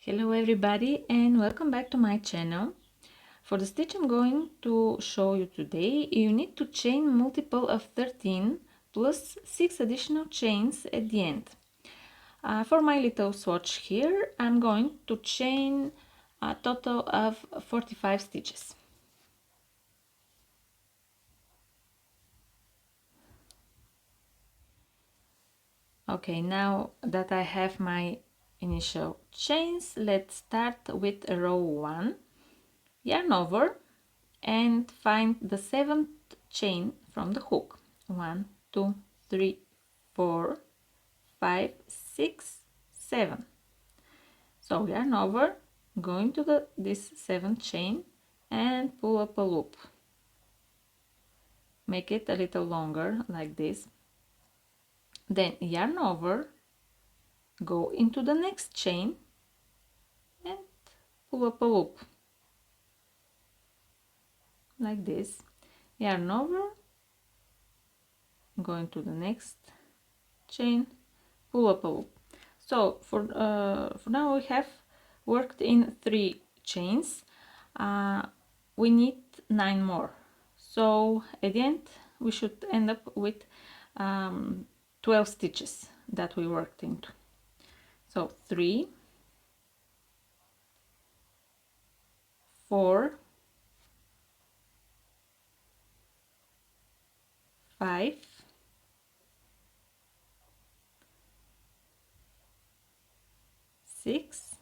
Hello everybody and welcome back to my channel. For the stitch I'm going to show you today, you need to chain multiple of 13 plus 6 additional chains at the end. For my little swatch here, I'm going to chain a total of 45 stitches. Okay, now that I have my initial chains, let's start with row 1, yarn over and find the 7th chain from the hook. 1, 2, 3, 4, 5, 6, 7. So yarn over, go into this 7th chain and pull up a loop. Make it a little longer like this. Then yarn over, go into the next chain and pull up a loop like this. Yarn over, go into the next chain, pull up a loop. So for now we have worked in 3 chains. We need 9 more. So at the end we should end up with 12 stitches that we worked into. So 3, 4, 5, 6,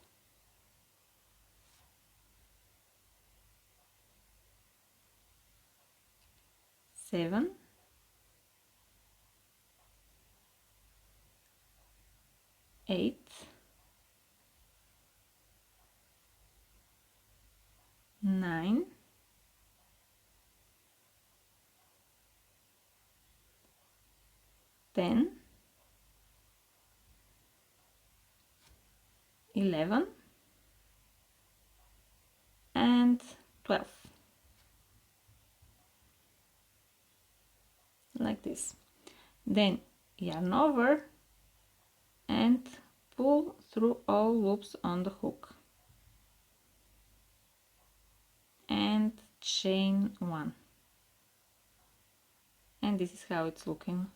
7, 8, 9, 10, 11 and 12, like this. Then yarn over and pull through all loops on the hook and chain 1, and this is how it's looking.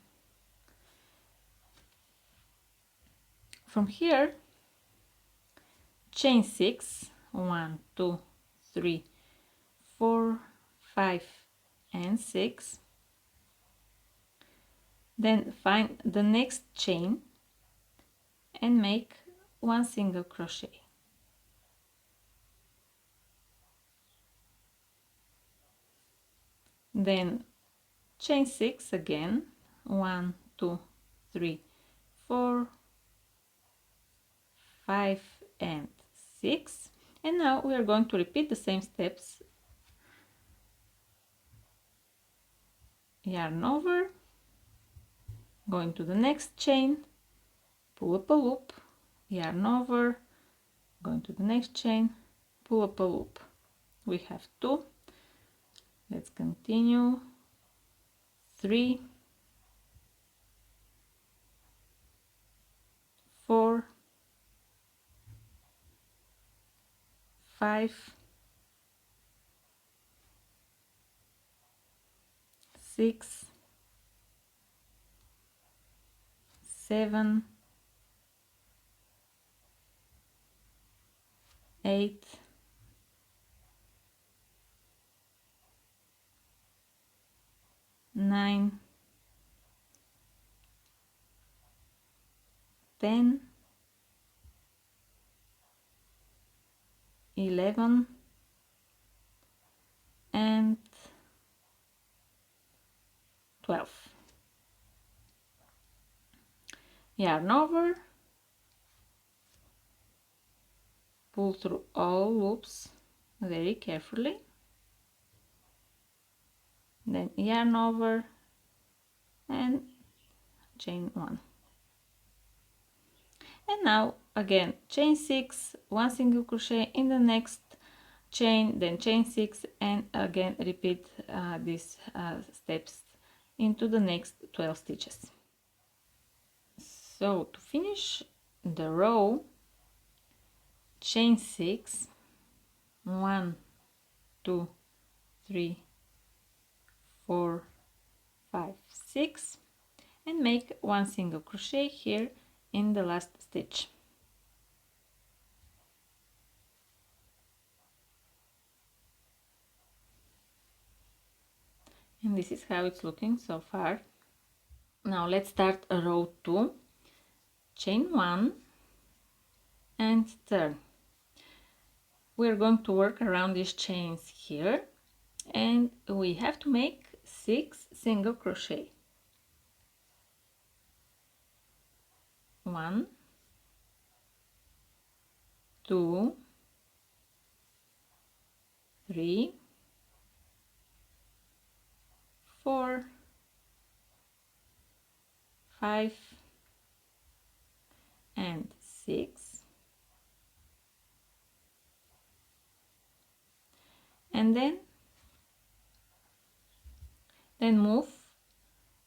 From here chain 6, 1, 2, 3, 4, 5 and 6. Then find the next chain and make 1 single crochet. Then chain 6 again, 1, 2, 3, 4, 5 and 6. And now we are going to repeat the same steps. Yarn over, go into the next chain, pull up a loop, yarn over, go into the next chain, pull up a loop. We have 2. Let's continue. 3, 4, 5, 6, 7, 8, 9, 10, 11 and 12. Yarn over, pull through all loops very carefully, then yarn over and chain 1. And now again chain 6, 1 single crochet in the next chain, then chain 6 and again repeat these steps into the next 12 stitches. So to finish the row, chain 6, 1, 2, 3, 4, 5, 6, and make one single crochet here in the last stitch. And this is how it's looking so far. Now let's start a row 2, chain 1 and turn. We're going to work around these chains here, and we have to make 6 single crochet. 1, 2, 3, 4, 5 and 6, and then move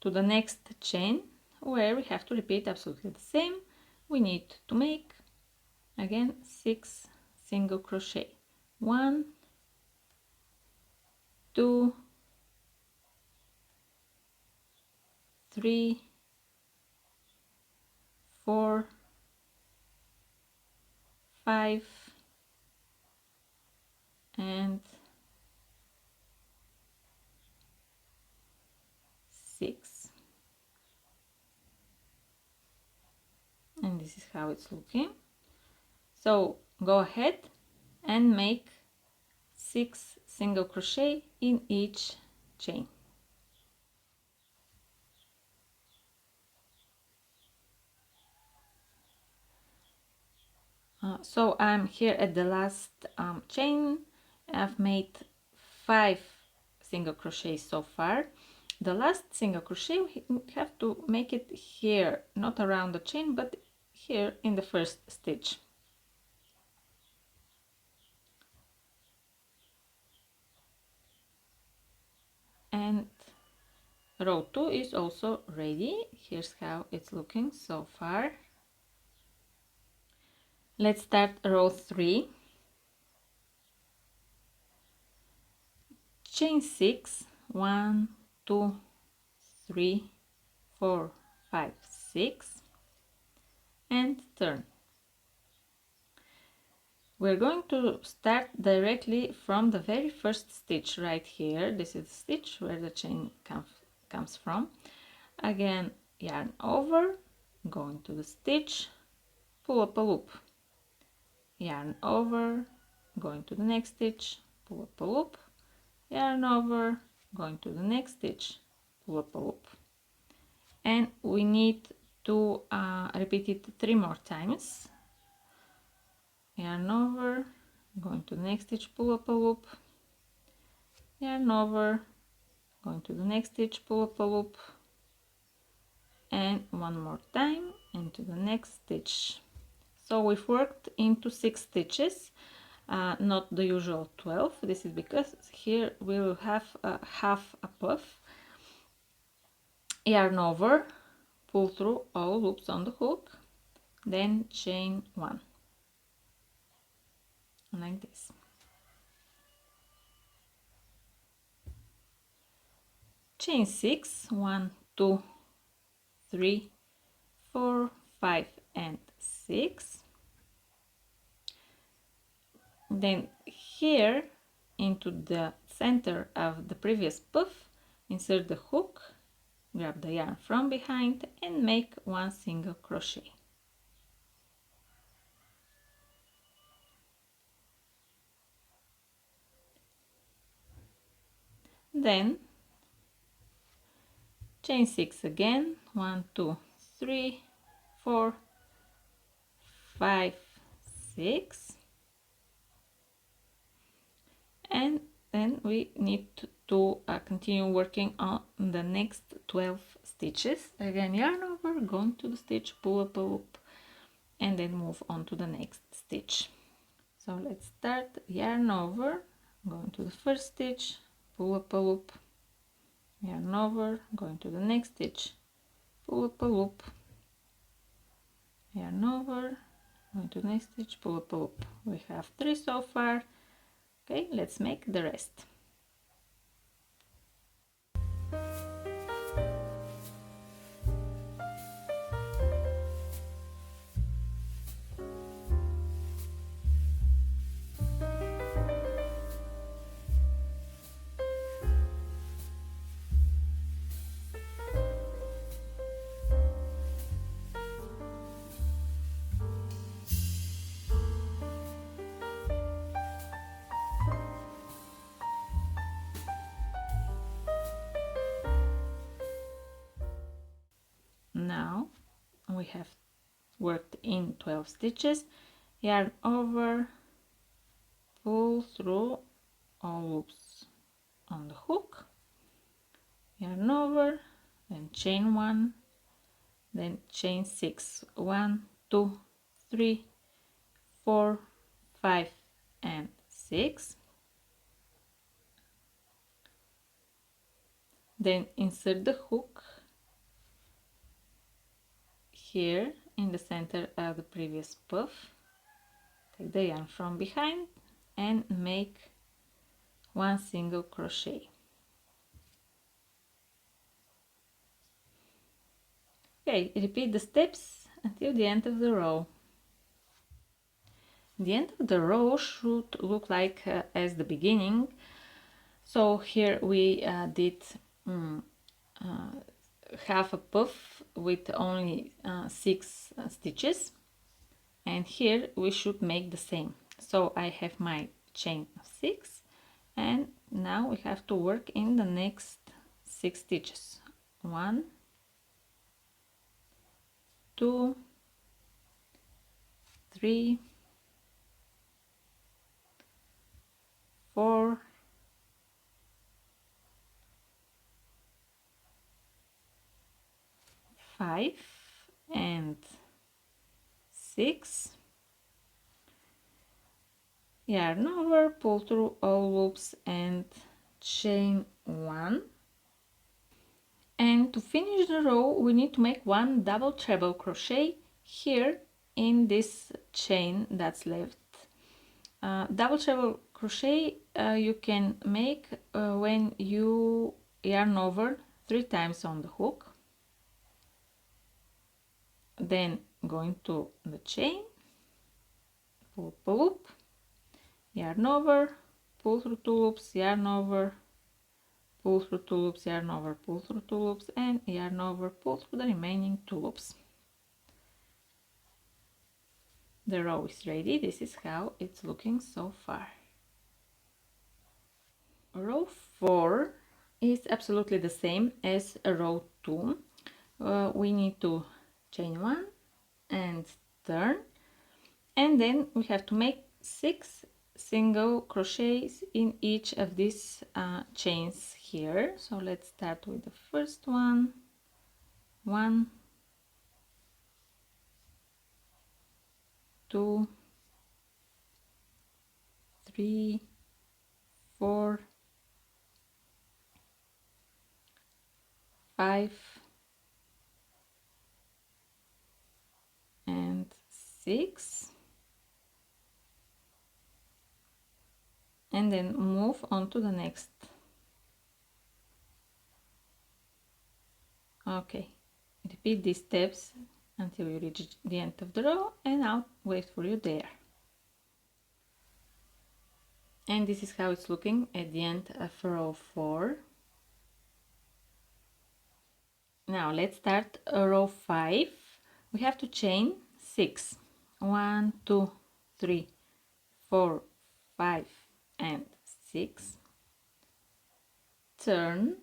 to the next chain, where we have to repeat absolutely the same. We need to make again 6 single crochet. 1, 2, 3, 4, 5 and 6. And this is how it's looking. So go ahead and make 6 single crochet in each chain. So I'm here at the last chain. I've made 5 single crochets so far. The last single crochet, we have to make it here, not around the chain, but here in the first stitch. And row 2 is also ready. Here's how it's looking so far. Let's start row 3. Chain 6, 1, 2, 3, 4, 5, 6, and turn. We're going to start directly from the very first stitch right here. This is the stitch where the chain comes from. Again, yarn over, go into the stitch, pull up a loop, yarn over, go into the next stitch, pull up a loop, yarn over, go into the next stitch, pull up a loop. And we need to repeat it 3 more times. Yarn over, go into the next stitch, pull up a loop, yarn over, go into the next stitch, pull up a loop, and one more time into the next stitch. So we've worked into 6 stitches, not the usual 12. This is because here we will have half a puff. Yarn over, pull through all loops on the hook, then chain 1, like this. Chain 6, 1, 2, 3, 4, 5 and 6. Then here into the center of the previous puff, insert the hook, grab the yarn from behind and make 1 single crochet. Then chain 6 again, 1, 2, 3, 4, 5, 6, and then we need to continue working on the next 12 stitches. Again, yarn over, go into the stitch, pull up a loop, and then move on to the next stitch. So let's start. Yarn over, go into the first stitch, pull up a loop, yarn over, go into the next stitch, pull up a loop, yarn over, going to the next stitch, pull up a loop. We have 3 so far. Okay, let's make the rest. Now we have worked in 12 stitches, yarn over, pull through all loops on the hook, yarn over, then chain 1, then chain 6, 1, 2, 3, 4, 5 and 6, then insert the hook here in the center of the previous puff, take the yarn from behind and make one single crochet. Okay, repeat the steps until the end of the row. The end of the row should look like as the beginning. So here we did half a puff with only 6 stitches, and here we should make the same. So I have my chain of 6, and now we have to work in the next 6 stitches. 1, 2, 3, 4, 5 and 6, yarn over, pull through all loops and chain 1. And to finish the row we need to make one double treble crochet here in this chain that's left. Double treble crochet you can make when you yarn over 3 times on the hook, then going to the chain, pull up a loop, yarn over, pull through 2 loops, yarn over, pull through 2 loops, yarn over, pull through 2 loops, and yarn over, pull through the remaining 2 loops. The row is ready. This is how it's looking so far. Row 4 is absolutely the same as row 2. We need to chain 1 and turn, and then we have to make 6 single crochets in each of these chains here. So let's start with the first one. 1, 2, 3, 4, 5 and 6, and then move on to the next. Okay, repeat these steps until you reach the end of the row, and I'll wait for you there. And this is how it's looking at the end of row 4. Now let's start row 5. We have to chain 6. 1, 2, 3, 4, 5 and 6. Turn.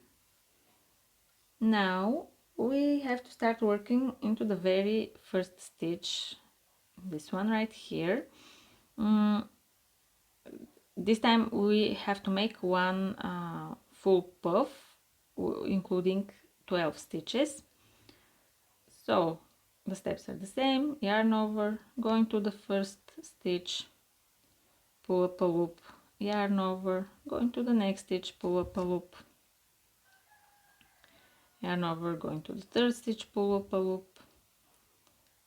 Now we have to start working into the very first stitch, this one right here. This time we have to make one full puff, including 12 stitches. So the steps are the same: yarn over, going to the first stitch, pull up a loop, yarn over, going to the next stitch, pull up a loop, yarn over, going to the third stitch, pull up a loop,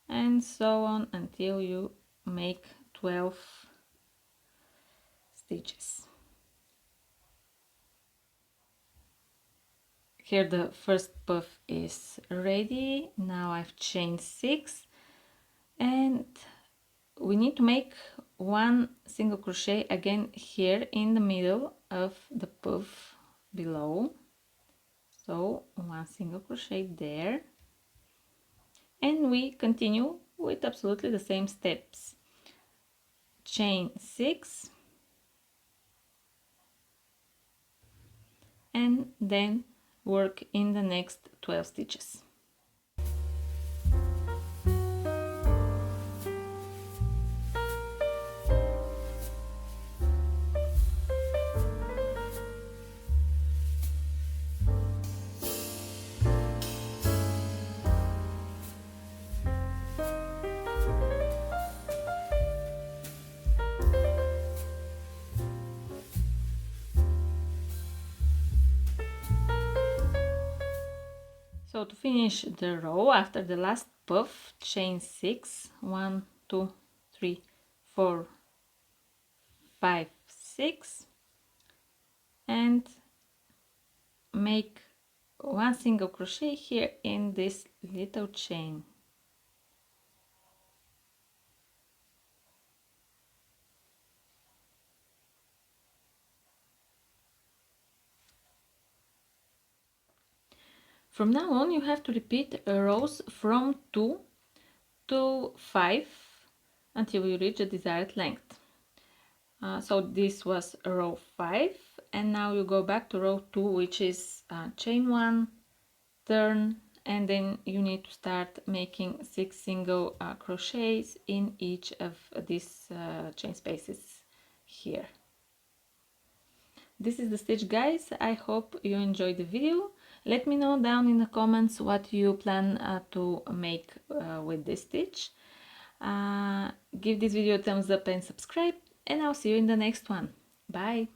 and so on until you make 12 stitches. Here the first puff is ready. Now I've chained 6 and we need to make one single crochet again here in the middle of the puff below. So one single crochet there, and we continue with absolutely the same steps. Chain 6 and then work in the next 12 stitches. So to finish the row, after the last puff, chain 6, 1, 2, 3, 4, 5, 6, and make one single crochet here in this little chain. From now on you have to repeat rows from 2 to 5 until you reach the desired length. So this was row 5, and now you go back to row 2, which is chain 1, turn, and then you need to start making 6 single crochets in each of these chain spaces here. This is the stitch, guys. I hope you enjoyed the video. Let me know down in the comments what you plan to make with this stitch. Give this video a thumbs up and subscribe, and I'll see you in the next one. Bye!